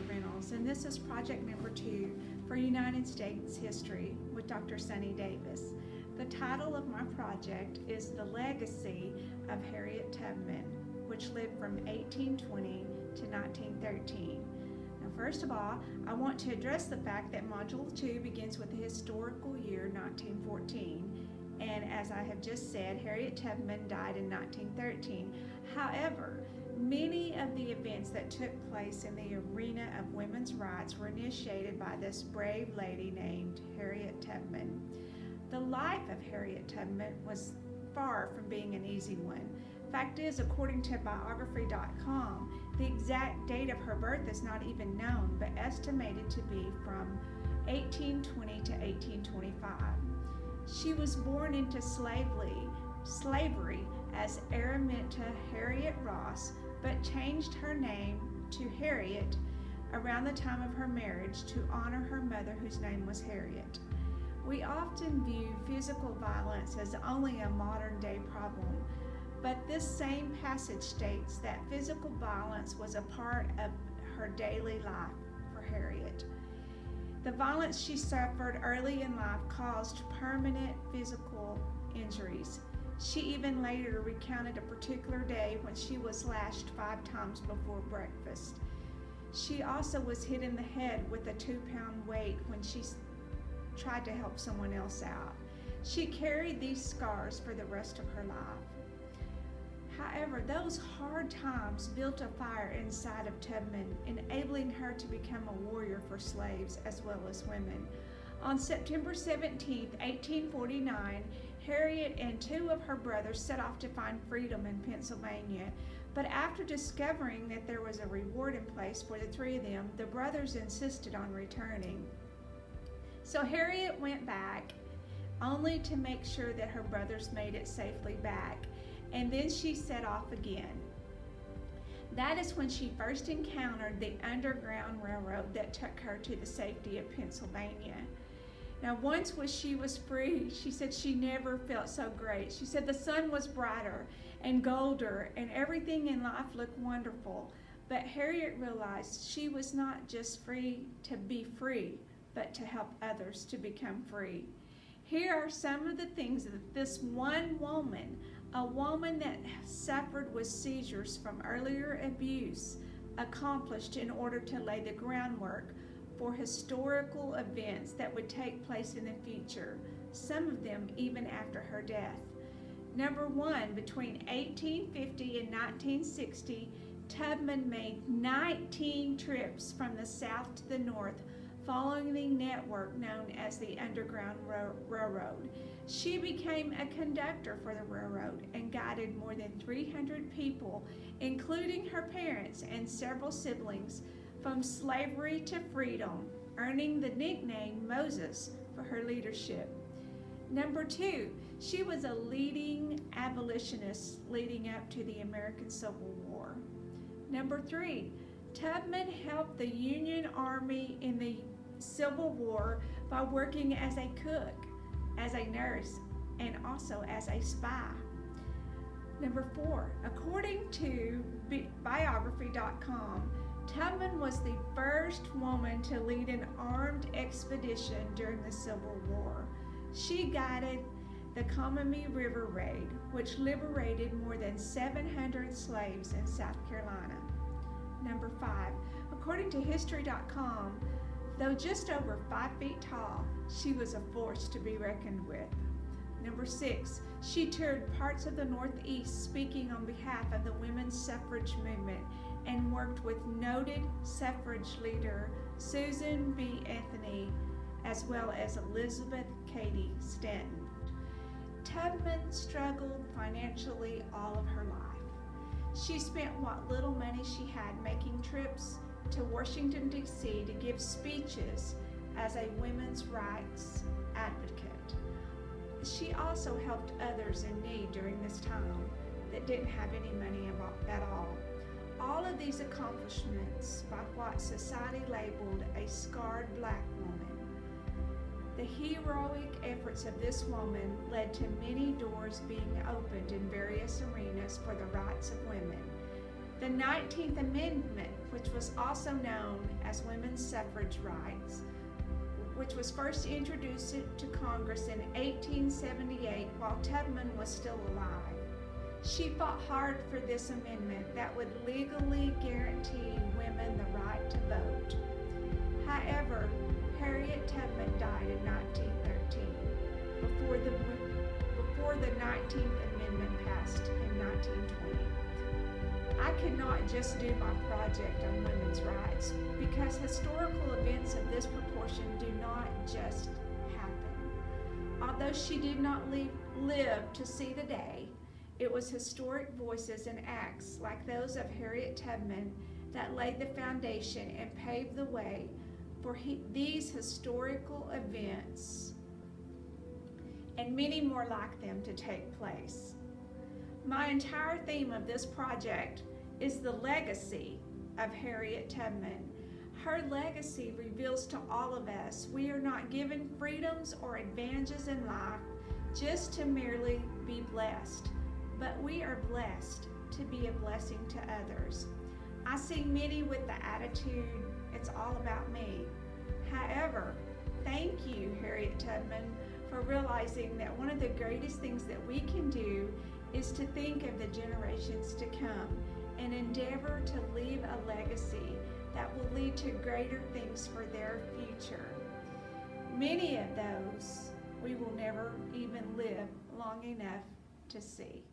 Reynolds, and this is project number 2 for United States History with Dr. Sunny Davis. The title of my project is The Legacy of Harriet Tubman, which lived from 1820 to 1913. Now, first of all, I want to address the fact that Module 2 begins with the historical year 1914, and as I have just said, Harriet Tubman died in 1913. However, many of the events that took place in the arena of women's rights were initiated by this brave lady named Harriet Tubman. The life of Harriet Tubman was far from being an easy one. Fact is, according to biography.com, the exact date of her birth is not even known, but estimated to be from 1820 to 1825. She was born into slavery as Araminta Harriet Ross, but changed her name to Harriet around the time of her marriage to honor her mother, whose name was Harriet. We often view physical violence as only a modern day problem, but this same passage states that physical violence was a part of her daily life for Harriet. The violence she suffered early in life caused permanent physical injuries. She even later recounted a particular day when she was lashed 5 times before breakfast. She also was hit in the head with a 2-pound weight when she tried to help someone else out. She carried these scars for the rest of her life. However, those hard times built a fire inside of Tubman, enabling her to become a warrior for slaves as well as women. On September 17, 1849, Harriet and 2 of her brothers set off to find freedom in Pennsylvania, but after discovering that there was a reward in place for the 3 of them, the brothers insisted on returning. So Harriet went back, only to make sure that her brothers made it safely back, and then she set off again. That is when she first encountered the Underground Railroad that took her to the safety of Pennsylvania. Now, once she was free, she said she never felt so great. She said the sun was brighter and golder, and everything in life looked wonderful. But Harriet realized she was not just free to be free, but to help others to become free. Here are some of the things that this one woman, a woman that suffered with seizures from earlier abuse, accomplished in order to lay the groundwork for historical events that would take place in the future, some of them even after her death. Number 1, between 1850 and 1960, Tubman made 19 trips from the south to the north, following the network known as the Underground Railroad. She became a conductor for the railroad and guided more than 300 people, including her parents and several siblings, from slavery to freedom, earning the nickname Moses for her leadership. Number 2, she was a leading abolitionist leading up to the American Civil War. Number 3, Tubman helped the Union Army in the Civil War by working as a cook, as a nurse, and also as a spy. Number 4, according to biography.com, Tubman was the first woman to lead an armed expedition during the Civil War. She guided the Combahee River Raid, which liberated more than 700 slaves in South Carolina. Number 5, according to history.com, though just over 5 feet tall, she was a force to be reckoned with. Number 6, she toured parts of the Northeast speaking on behalf of the women's suffrage movement and worked with noted suffrage leader Susan B. Anthony, as well as Elizabeth Cady Stanton. Tubman struggled financially all of her life. She spent what little money she had making trips to Washington, D.C. to give speeches as a women's rights advocate. She also helped others in need during this time that didn't have any money at all. All of these accomplishments by what society labeled a scarred black woman. The heroic efforts of this woman led to many doors being opened in various arenas for the rights of women. The 19th Amendment, which was also known as women's suffrage rights, which was first introduced to Congress in 1878 while Tubman was still alive. She fought hard for this amendment that would legally guarantee women the right to vote. However, Harriet Tubman died in 1913 before the 19th Amendment passed in 1920. I could not just do my project on women's rights because historical events of this proportion do not just happen. Although she did not live to see the day, it was historic voices and acts like those of Harriet Tubman that laid the foundation and paved the way for these historical events and many more like them to take place. My entire theme of this project is the legacy of Harriet Tubman. Her legacy reveals to all of us we are not given freedoms or advantages in life just to merely be blessed, but we are blessed to be a blessing to others. I see many with the attitude, it's all about me. However, thank you, Harriet Tubman, for realizing that one of the greatest things that we can do is to think of the generations to come and endeavor to leave a legacy that will lead to greater things for their future. Many of those we will never even live long enough to see.